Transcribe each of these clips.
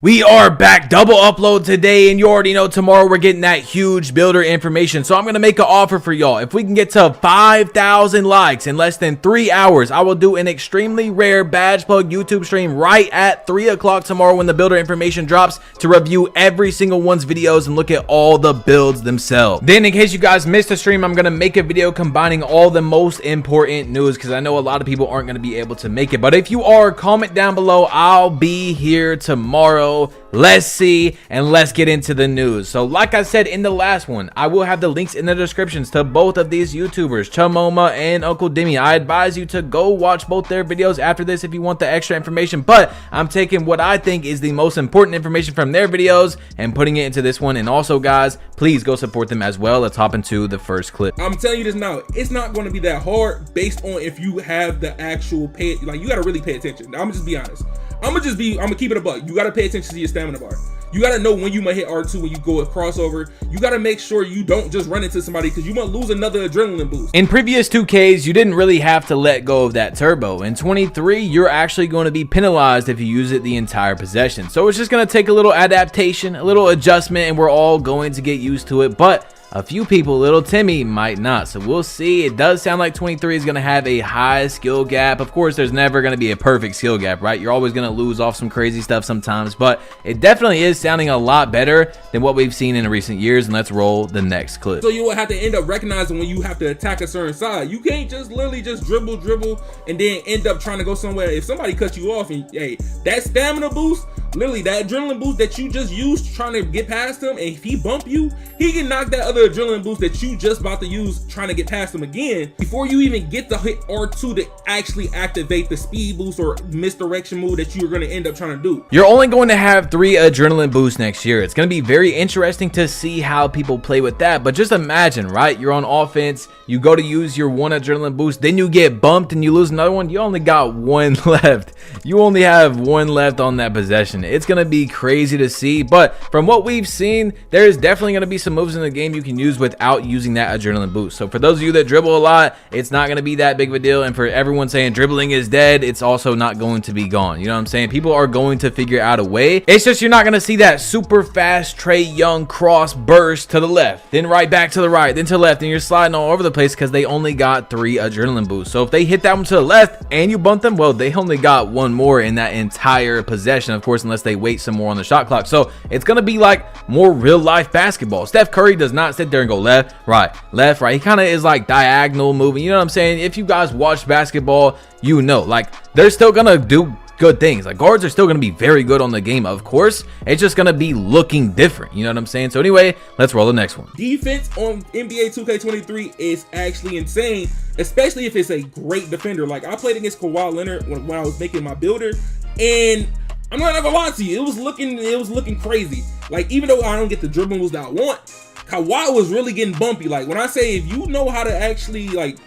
We are back, double upload today, and you already know tomorrow we're getting that huge builder information. So I'm going to make an offer for y'all. If we can get to 5,000 likes in less than 3 hours, I will do an extremely rare badge plug YouTube stream right at 3 o'clock tomorrow when the builder information drops to review every single one's videos and look at all the builds themselves. Then in case you guys missed the stream, I'm going to make a video combining all the most important news because I know a lot of people aren't going to be able to make it. But if you are, comment down below. I'll be here tomorrow. Let's see and let's get into the news. So like I said in the last one, I will have the links in the descriptions to both of these YouTubers, Chamoma and Uncle Demi. I advise you to go watch both their videos after this if you want the extra information, but I'm taking what I think is the most important information from their videos and putting it into this one. And also guys, please go support them as well. Let's hop into the first clip. I'm telling you this now, it's not going to be that hard based on if you have the actual pay. Like, you got to really pay attention. I'm gonna just be honest. I'm gonna keep it a buck. You gotta pay attention to your stamina bar. You gotta know when you might hit R2 when you go with crossover. You gotta make sure you don't just run into somebody because you might lose another adrenaline boost. In previous 2Ks, you didn't really have to let go of that turbo. In 23, you're actually going to be penalized if you use it the entire possession. So it's just gonna take a little adaptation, a little adjustment, and we're all going to get used to it. But a few people, little Timmy, might not. So we'll see. It does sound like 23 is going to have a high skill gap. Of course, there's never going to be a perfect skill gap, right? You're always going to lose off some crazy stuff sometimes, but it definitely is sounding a lot better than what we've seen in recent years. And let's roll the next clip. So you will have to end up recognizing when you have to attack a certain side. You can't just literally just dribble, and then end up trying to go somewhere. If somebody cuts you off and, hey, that stamina boost, literally that adrenaline boost that you just used trying to get past him, and if he bump you, he can knock that other adrenaline boost that you just about to use trying to get past him again before you even get to hit R2 to actually activate the speed boost or misdirection move that you're going to end up trying to do. You're only going to have 3 adrenaline boosts next year. It's going to be very interesting to see how people play with that. But just imagine, right? You're on offense, you go to use your 1 adrenaline boost, then you get bumped and you lose another one. You only got 1 left. You only have 1 left on that possession. It's going to be crazy to see, but from what we've seen, there's definitely going to be some moves in the game you can use without using that adrenaline boost. So for those of you that dribble a lot, it's not going to be that big of a deal. And for everyone saying dribbling is dead, it's also not going to be gone. You know what I'm saying? People are going to figure out a way. It's just you're not going to see that super fast Trae Young cross burst to the left, then right back to the right, then to the left, and you're sliding all over the place because they only got 3 adrenaline boosts. So if they hit that one to the left and you bump them, well, they only got 1 more in that entire possession, of course, unless they wait some more on the shot clock. So it's going to be like more real life basketball. Steph Curry does not sit there and go left, right. He kind of is like diagonal moving. You know what I'm saying? If you guys watch basketball, you know, like, they're still going to do good things. Like, guards are still going to be very good on the game, of course. It's just going to be looking different. You know what I'm saying? So anyway, let's roll the next one. Defense on NBA 2K23 is actually insane, especially if it's a great defender. Like, I played against Kawhi Leonard when I was making my builder, and I'm not gonna lie to you, it was looking crazy. Like, even though I don't get the dribble moves that I want, Kawhi was really getting bumpy. Like, when I say if you know how to actually like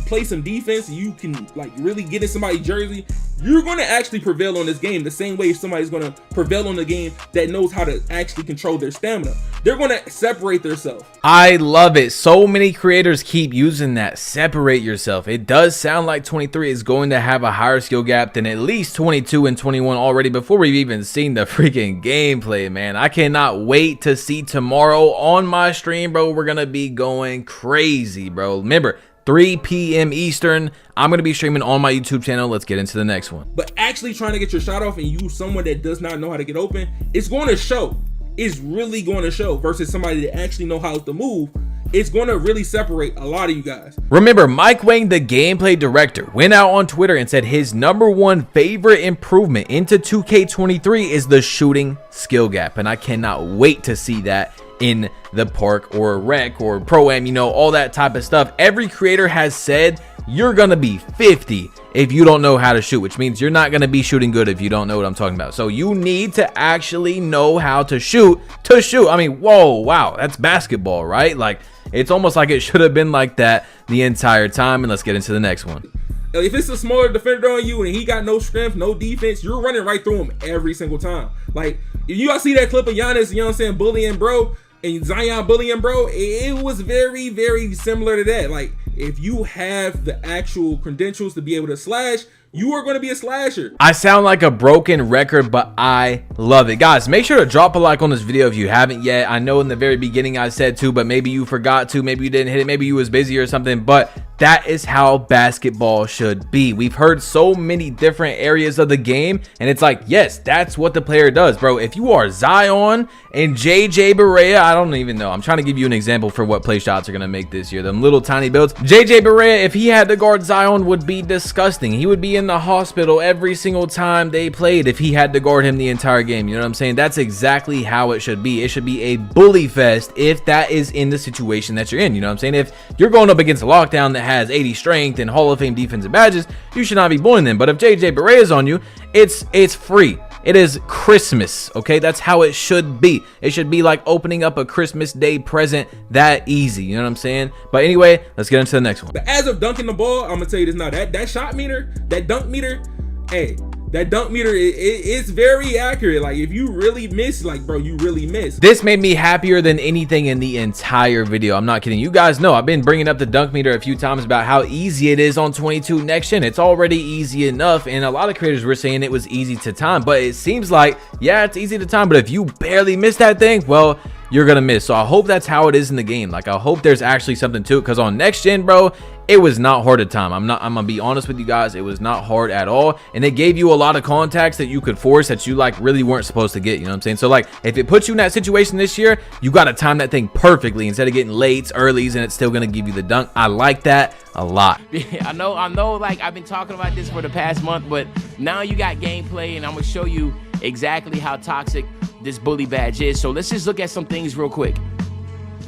play some defense, you can like really get in somebody's jersey, you're going to actually prevail on this game the same way if somebody's going to prevail on the game that knows how to actually control their stamina. They're going to separate themselves. I love it. So many creators keep using that, separate yourself. It does sound like 23 is going to have a higher skill gap than at least 22 and 21 already before we've even seen the freaking gameplay, man. I cannot wait to see tomorrow on my stream, bro. We're going to be going crazy, bro. Remember, 3 p.m. Eastern, I'm going to be streaming on my YouTube channel. Let's get into the next one. But actually trying to get your shot off and use someone that does not know how to get open, it's going to show. It's really going to show versus somebody that actually know how to move. It's going to really separate a lot of you guys. Remember, Mike Wang, the gameplay director, went out on Twitter and said his #1 favorite improvement into 2K23 is the shooting skill gap. And I cannot wait to see that in the park or rec or pro-am, you know, all that type of stuff. Every creator has said you're gonna be 50 if you don't know how to shoot, which means you're not gonna be shooting good if you don't know what I'm talking about. So you need to actually know how to shoot to shoot. I mean, whoa, wow, that's basketball, right? Like, it's almost like it should have been like that the entire time. And let's get into the next one. If it's a smaller defender on you and he got no strength, no defense, you're running right through him every single time. Like, if you guys see that clip of Giannis, you know what I'm saying, bullying bro, and Zion bullying bro, it was very, very similar to that. Like, if you have the actual credentials to be able to slash, you are going to be a slasher. I sound like a broken record, but I love it. Guys, make sure to drop a like on this video if you haven't yet. I know in the very beginning I said to, but maybe you forgot to, maybe you didn't hit it, maybe you was busy or something, but that is how basketball should be. We've heard so many different areas of the game, and it's like, yes, that's what the player does, bro. If you are Zion and JJ Barea, I don't even know. I'm trying to give you an example for what play shots are going to make this year. Them little tiny builds. JJ Barea, if he had to guard Zion, would be disgusting. He would be in the hospital every single time they played if he had to guard him the entire game. You know what I'm saying? That's exactly how it should be. It should be a bully fest if that is in the situation that you're in. You know what I'm saying? If you're going up against a lockdown that has 80 strength and Hall of Fame defensive badges, you should not be bullying them. But if JJ Barea is on you, it's free. It is Christmas, okay? That's how it should be. It should be like opening up a Christmas Day present, that easy. You know what I'm saying? But anyway, let's get into the next one. But as of dunking the ball, I'm gonna tell you this now. That shot meter, that dunk meter, hey, that dunk meter, it's very accurate. Like, if you really miss, like, bro, you really miss. This made me happier than anything in the entire video. I'm not kidding. You guys know I've been bringing up the dunk meter a few times about how easy it is on 22 next gen. It's already easy enough, and a lot of creators were saying it was easy to time, but it seems like, yeah, it's easy to time, but if you barely miss that thing, well, you're gonna miss. So I hope that's how it is in the game. Like, I hope there's actually something to it, because on next gen, bro, it was not hard to time. I'm gonna be honest with you guys, it was not hard at all, and it gave you a lot of contacts that you could force that you like really weren't supposed to get. You know what I'm saying? So like, if it puts you in that situation this year, you got to time that thing perfectly instead of getting lates, earlys, and it's still gonna give you the dunk. I like that a lot. Yeah, I know, like, I've been talking about this for the past month, but now you got gameplay, and I'm gonna show you exactly how toxic this bully badge is. So let's just look at some things real quick.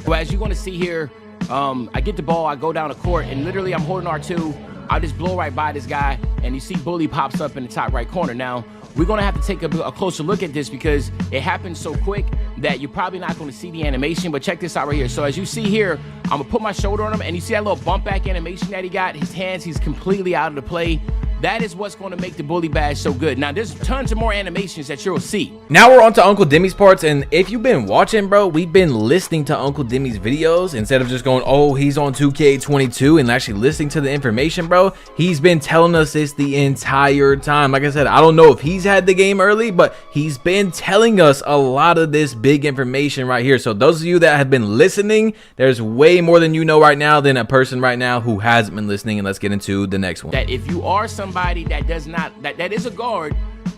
So as you're gonna see here, I get the ball, I go down the court, and literally I'm holding R2. I just blow right by this guy, and you see bully pops up in the top right corner. Now, we're gonna have to take a closer look at this because it happens so quick that you're probably not gonna see the animation, but check this out right here. So as you see here, I'm gonna put my shoulder on him, and you see that little bump back animation that he got? His hands, he's completely out of the play. That is what's going to make the bully badge so good. Now, there's tons of more animations that you'll see. Now we're on to Uncle Demi's parts, and if you've been watching, bro, we've been listening to Uncle Demi's videos instead of just going, oh, he's on 2K22, and actually listening to the information, bro. He's been telling us this the entire time. Like I said, I don't know if he's had the game early, but he's been telling us a lot of this big information right here. So those of you that have been listening, there's way more than you know right now than a person right now who hasn't been listening. And let's get into the next one. That if you are somebody that does not, that is a guard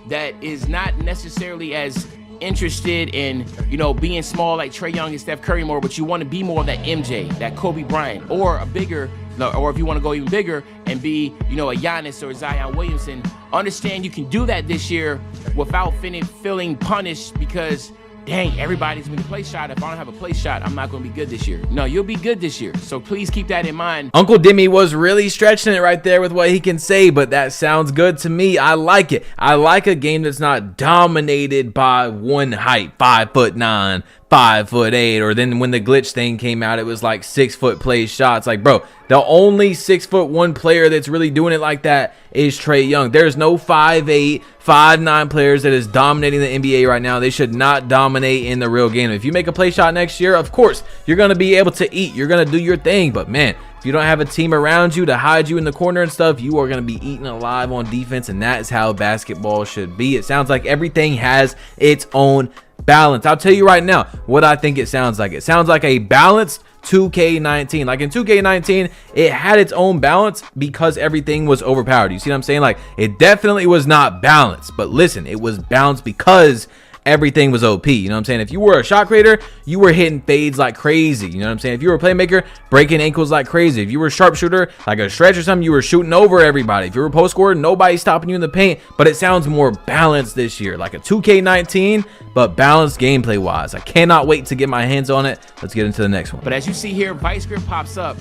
that is not necessarily as interested in, you know, being small like Trae Young and Steph Curry more, but you want to be more of that MJ, that Kobe Bryant, or a bigger, or if you want to go even bigger and be, you know, a Giannis or Zion Williamson, understand you can do that this year without feeling punished because, dang, everybody's been a play shot. If I don't have a play shot, I'm not going to be good this year. No, you'll be good this year. So please keep that in mind. Uncle Demi was really stretching it right there with what he can say, but that sounds good to me. I like it. I like a game that's not dominated by one height, 5'9", 5'8", or then when the glitch thing came out, it was like 6 foot play shots. Like, bro, the only 6'1" player that's really doing it like that is Trae Young. There's no 5'8", 5'9" players that is dominating the NBA right now. They should not dominate in the real game. If you make a play shot next year, of course, you're going to be able to eat. You're going to do your thing. But, man, if you don't have a team around you to hide you in the corner and stuff, you are going to be eaten alive on defense, and that is how basketball should be. It sounds like everything has its own balance. I'll tell you right now what I think it sounds like. It sounds like a balanced 2K19. Like in 2K19, it had its own balance because everything was overpowered. You see what I'm saying? Like, it definitely was not balanced, but listen, it was balanced because everything was OP. You know what I'm saying? If you were a shot creator, you were hitting fades like crazy. You know what I'm saying? If you were a playmaker, breaking ankles like crazy. If you were a sharpshooter, like a stretch or something, you were shooting over everybody. If you were a post scorer, nobody's stopping you in the paint. But it sounds more balanced this year, like a 2K19, but balanced gameplay wise. I cannot wait to get my hands on it. Let's get into the next one. But as you see here, Vice Grip pops up,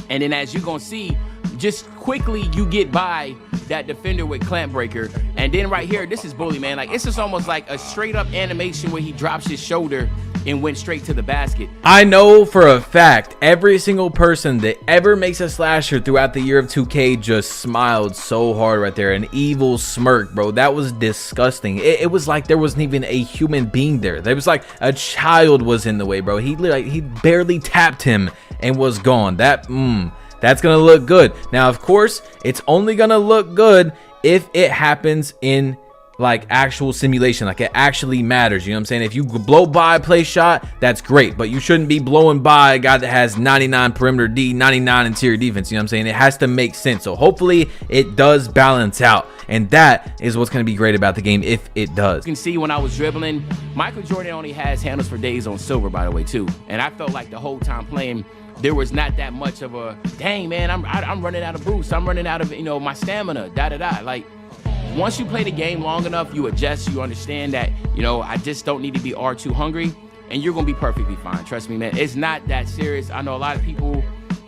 and then as you're gonna see, just quickly you get by that defender with Clamp Breaker, and then right here, this is bully, man. Like, it's just almost like a straight up animation where he drops his shoulder and went straight to the basket. I know for a fact every single person that ever makes a slasher throughout the year of 2K just smiled so hard right there. An evil smirk, bro. That was disgusting. It was like there wasn't even a human being there. There was like a child was in the way, bro. He barely tapped him and was gone. That That's gonna look good. Now, of course, it's only gonna look good if it happens in like actual simulation, like it actually matters. You know what I'm saying? If you blow by a play shot, that's great, but you shouldn't be blowing by a guy that has 99 perimeter D, 99 interior defense. You know what I'm saying? It has to make sense. So hopefully it does balance out, and that is what's going to be great about the game if it does. You can see when I was dribbling, Michael Jordan only has handles for days on silver, by the way, too. And I felt like the whole time playing, there was not that much of a, dang, man, I'm running out of boost. I'm running out of, you know, my stamina, da-da-da. Like, once you play the game long enough, you adjust, you understand that, you know, I just don't need to be R2 hungry, and you're going to be perfectly fine. Trust me, man. It's not that serious. I know a lot of people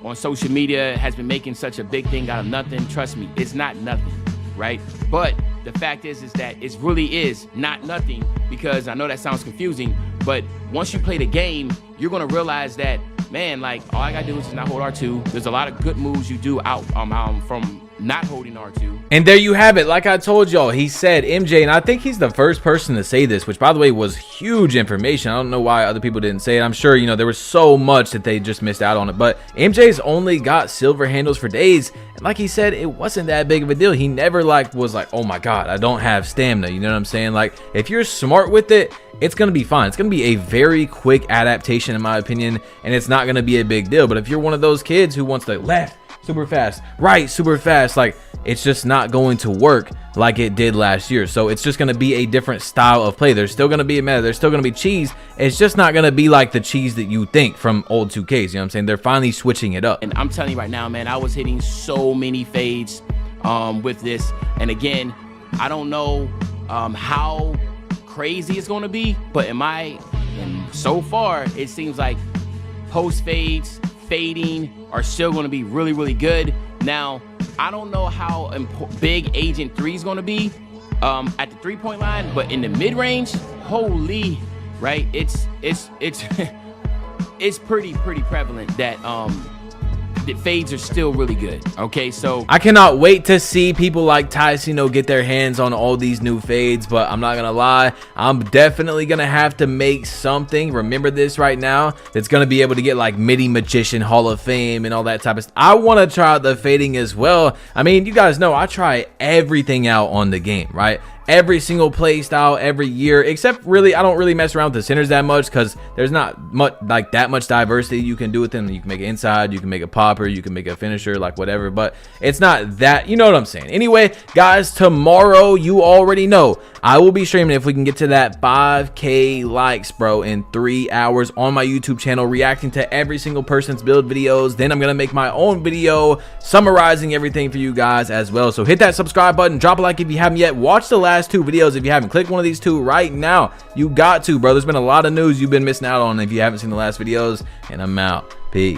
on social media has been making such a big thing out of nothing. Trust me, it's not nothing, right? But the fact is that it really is not nothing, because I know that sounds confusing, but once you play the game, you're going to realize that, man, like, all I got to do is just not hold R2. There's a lot of good moves you do out from not holding R2. And there you have it. Like I told y'all, he said MJ, and I think he's the first person to say this, which by the way was huge information. I don't know why other people didn't say it. I'm sure, you know, there was so much that they just missed out on it, but MJ's only got silver handles for days, and like he said, it wasn't that big of a deal. He never was like, oh my god, I don't have stamina. You know what I'm saying? Like, if you're smart with it, it's going to be fine. It's going to be a very quick adaptation, in my opinion, and it's not going to be a big deal. But if you're one of those kids who wants to left super fast, right super fast, like, it's just not going to work like it did last year. So it's just going to be a different style of play. There's still going to be a meta, there's still going to be cheese. It's just not going to be like the cheese that you think from old 2Ks. You know what I'm saying? They're finally switching it up. And I'm telling you right now, man, I was hitting so many fades with this. And again, I don't know how crazy it's going to be, but so far it seems like post fades, fading are still going to be really, really good. Now, I don't know how big Agent 3 is going to be at the 3-point line, but in the mid-range, holy, right? It's pretty prevalent that the fades are still really good. Okay, so I cannot wait to see people like Tyson, you know, get their hands on all these new fades. But I'm not gonna lie, I'm definitely gonna have to make something, remember this right now, that's gonna be able to get like MIDI Magician Hall of Fame and all that type of stuff. I want to try out the fading as well. I mean, you guys know I try everything out on the game, right? Every single play style every year, except really I don't really mess around with the centers that much, because there's not much like that much diversity you can do with them. You can make it inside, you can make a popper, you can make a finisher, like whatever, but it's not that, you know what I'm saying. Anyway, guys, tomorrow, you already know, I will be streaming, if we can get to that 5K likes, bro, in 3 hours on my YouTube channel, reacting to every single person's build videos. Then I'm gonna make my own video summarizing everything for you guys as well. So hit that subscribe button, drop a like if you haven't yet, watch the last 2 videos if you haven't. Click one of these 2 right now. You got to, bro. There's been a lot of news you've been missing out on if you haven't seen the last videos, and I'm out. Peace.